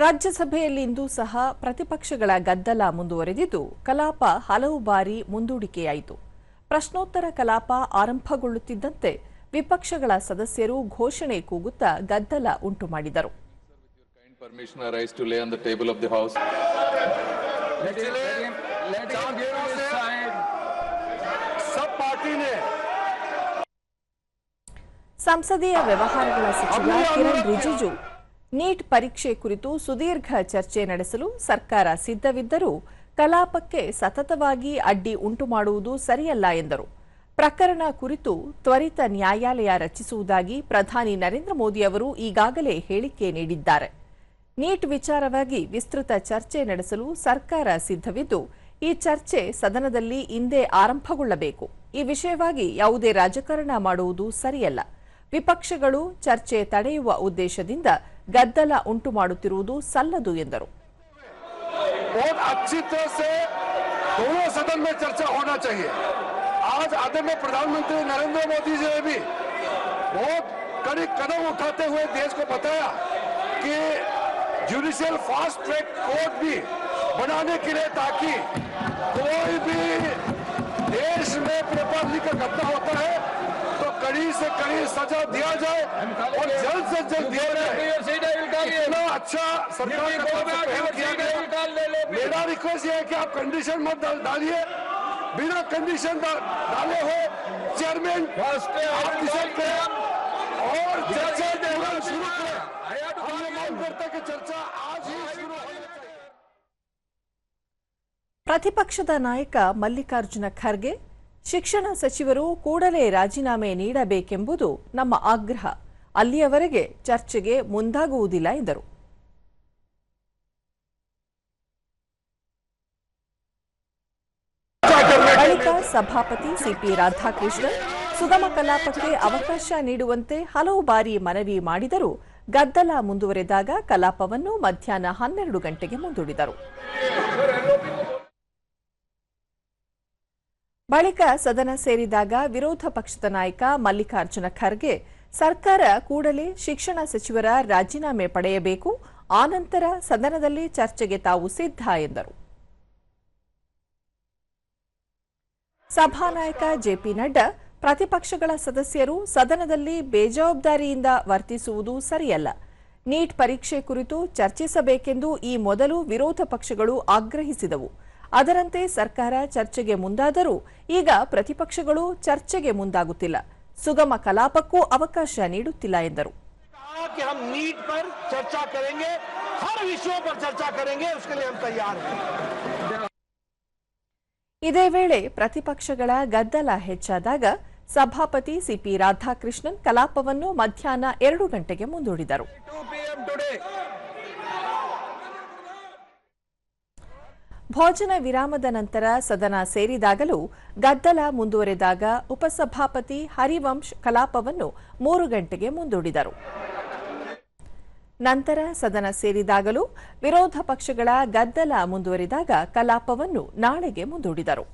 ರಾಜ್ಯಸಭೆಯಲ್ಲಿಂದು ಸಹ ಪ್ರತಿಪಕ್ಷಗಳ ಗದ್ದಲ ಮುಂದುವರೆದಿದ್ದು ಕಲಾಪ ಹಲವು ಬಾರಿ ಮುಂದೂಡಿಕೆಯಾಯಿತು. ಪ್ರಶ್ನೋತ್ತರ ಕಲಾಪ ಆರಂಭಗೊಳ್ಳುತ್ತಿದ್ದಂತೆ ವಿಪಕ್ಷಗಳ ಸದಸ್ಯರು ಘೋಷಣೆ ಕೂಗುತ್ತಾ ಗದ್ದಲ ಉಂಟು ಮಾಡಿದರು. ಸಂಸದೀಯ ವ್ಯವಹಾರಗಳ ಸಚಿವ ಕಿರಣ್ ರಿಜಿಜು ನೀಟ್ ಪರೀಕ್ಷೆ ಕುರಿತು ಸುದೀರ್ಘ ಚರ್ಚೆ ನಡೆಸಲು ಸರ್ಕಾರ ಸಿದ್ಧವಿದ್ದರೂ ಕಲಾಪಕ್ಕೆ ಸತತವಾಗಿ ಅಡ್ಡಿ ಉಂಟು ಮಾಡುವುದು ಸರಿಯಲ್ಲ ಎಂದರು. ಪ್ರಕರಣ ಕುರಿತು ತ್ವರಿತ ನ್ಯಾಯಾಲಯ ರಚಿಸುವುದಾಗಿ ಪ್ರಧಾನಿ ನರೇಂದ್ರ ಮೋದಿ ಅವರು ಈಗಾಗಲೇ ಹೇಳಿಕೆ ನೀಡಿದ್ದಾರೆ. ನೀಟ್ ವಿಚಾರವಾಗಿ ವಿಸ್ತೃತ ಚರ್ಚೆ ನಡೆಸಲು ಸರ್ಕಾರ ಸಿದ್ಧವಿದ್ದು ಈ ಚರ್ಚೆ ಸದನದಲ್ಲಿ ಇಂದೇ ಆರಂಭಗೊಳ್ಳಬೇಕು. ಈ ವಿಷಯವಾಗಿ ಯಾವುದೇ ರಾಜಕಾರಣ ಮಾಡುವುದು ಸರಿಯಲ್ಲ. ವಿಪಕ್ಷಗಳು ಚರ್ಚೆ ತಡೆಯುವ ಉದ್ದೇಶದಿಂದ ಗದ್ದಲ ಉಂಟು ಮಾಡುತ್ತಿರುವುದು ಸಲ್ಲದು ಎಂದರು. बहुत अच्छी तरह से दोनों सदन में चर्चा होना चाहिए। आज आदरणीय प्रधानमंत्री नरेंद्र मोदी जी ने भी बहुत कड़े कदम उठाते हुए देश को बताया कि जुडिशियल फास्ट ट्रैक कोर्ट भी बनाने के लिए, ताकि कोई भी देश में पेपर लीक घटना होता है तो कड़ी से कड़ी सजा दिया जाए और जल्द से जल्द दिया जाए। इतना अच्छा सरकार किया गया। मेरा रिक्वेस्ट ये है कि आप कंडीशन मत डालिए, बिना कंडीशन डाले हो चेयरमैन आप डिसाइड करें और चर्चा तुरंत शुरू करें। हम ये मांग करते हैं कि चर्चा आज ही शुरू होनी चाहिए। ಪ್ರತಿಪಕ್ಷದ ನಾಯಕ ಮಲ್ಲಿಕಾರ್ಜುನ ಖರ್ಗೆ ಶಿಕ್ಷಣ ಸಚಿವರು ಕೂಡಲೇ ರಾಜೀನಾಮೆ ನೀಡಬೇಕೆಂಬುದು ನಮ್ಮ ಆಗ್ರಹ, ಅಲ್ಲಿಯವರೆಗೆ ಚರ್ಚೆಗೆ ಮುಂದಾಗುವುದಿಲ್ಲ ಎಂದರು. ಬಳಿಕ ಸಭಾಪತಿ ಸಿಪಿ ರಾಧಾಕೃಷ್ಣನ್ ಸುಗಮ ಕಲಾಪಕ್ಕೆ ಅವಕಾಶ ನೀಡುವಂತೆ ಹಲವು ಬಾರಿ ಮನವಿ ಮಾಡಿದರೂ ಗದ್ದಲ ಮುಂದುವರೆದಾಗ ಕಲಾಪವನ್ನು ಮಧ್ಯಾಹ್ನ 12 ಗಂಟೆಗೆ ಮುಂದೂಡಿದರು. ಬಳಿಕ ಸದನ ಸೇರಿದಾಗ ವಿರೋಧ ಪಕ್ಷದ ನಾಯಕ ಮಲ್ಲಿಕಾರ್ಜುನ ಖರ್ಗೆ ಸರ್ಕಾರ ಕೂಡಲೇ ಶಿಕ್ಷಣ ಸಚಿವರ ರಾಜೀನಾಮೆ ಪಡೆಯಬೇಕು, ಆನಂತರ ಸದನದಲ್ಲಿ ಚರ್ಚೆಗೆ ತಾವು ಸಿದ್ಧ ಎಂದರು. ಸಭಾನಾಯಕ ಜೆಪಿ ನಡ್ಡಾ ಪ್ರತಿಪಕ್ಷಗಳ ಸದಸ್ಯರು ಸದನದಲ್ಲಿ ಬೇಜವಾಬ್ದಾರಿಯಿಂದ ವರ್ತಿಸುವುದು ಸರಿಯಲ್ಲ, ನೀಟ್ ಪರೀಕ್ಷೆ ಕುರಿತು ಚರ್ಚಿಸಬೇಕೆಂದು ಈ ಮೊದಲು ವಿರೋಧ ಪಕ್ಷಗಳು ಆಗ್ರಹಿಸಿದವು. ಅದರಂತೆ ಸರ್ಕಾರ ಚರ್ಚೆಗೆ ಮುಂದಾದರೂ ಈಗ ಪ್ರತಿಪಕ್ಷಗಳು ಚರ್ಚೆಗೆ ಮುಂದಾಗುತ್ತಿಲ್ಲ, ಸುಗಮ ಕಲಾಪಕ್ಕೂ ಅವಕಾಶ ನೀಡುತ್ತಿಲ್ಲ ಎಂದರು. ಇದೇ ವೇಳೆ ಪ್ರತಿಪಕ್ಷಗಳ ಗದ್ದಲ ಹೆಚ್ಚಾದಾಗ ಸಭಾಪತಿ ಸಿಪಿ ರಾಧಾಕೃಷ್ಣನ್ ಕಲಾಪವನ್ನು ಮಧ್ಯಾಹ್ನ 2 ಗಂಟೆಗೆ ಮುಂದೂಡಿದರು. ಭೋಜನ ವಿರಾಮದ ನಂತರ ಸದನ ಸೇರಿದಾಗಲೂ ಗದ್ದಲ ಮುಂದುವರೆದಾಗ ಉಪಸಭಾಪತಿ ಹರಿವಂಶ್ ಕಲಾಪವನ್ನು 3 ಗಂಟೆಗೆ ಮುಂದೂಡಿದರು. ನಂತರ ಸದನ ಸೇರಿದಾಗಲೂ ವಿರೋಧ ಪಕ್ಷಗಳ ಗದ್ದಲ ಮುಂದುವರಿದಾಗ ಕಲಾಪವನ್ನು ನಾಳೆಗೆ ಮುಂದೂಡಿದರು.